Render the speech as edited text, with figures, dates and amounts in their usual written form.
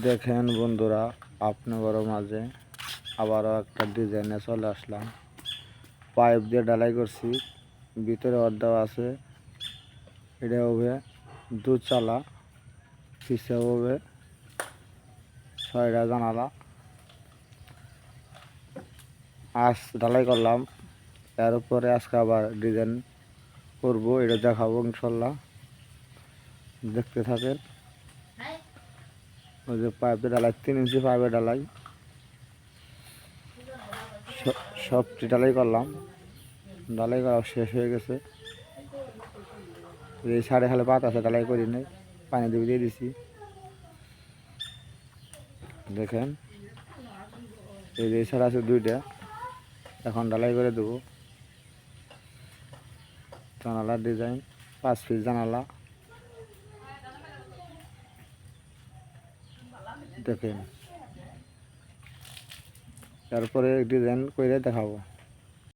দেখেন বন্ধুরা, আপনাদের মাঝে আবারও একটা ডিজাইনে চলে আসলাম। পাইপ দিয়ে ঢালাই করছি, ভিতরে অর্ধেক আছে। এটা হবে দুচালা, পিছে হবে 6টা জানালা। আজ ঢালাই করলাম, এর উপরে আজকে আবার ডিজাইন করবো, এটা দেখাবো ইনশাল্লাহ। দেখতে থাকেন। ওই যে পাইপে ঢালাই, 3 ইঞ্চি পাইপে ঢালাই, সবটি ঢালাই করলাম। ঢালাই করা শেষ হয়ে গেছে। এই সাড়ে খালে পাত আছে, ঢালাই করি নাই, পানি দিয়ে দিছি। দেখেন, এই যে ছাড়া আছে 2টা, এখন ঢালাই করে দেবো। জানালার ডিজাইন 5 পিস জানালা। দেখেন, তারপরে ডিজাইন করে দেখাবো।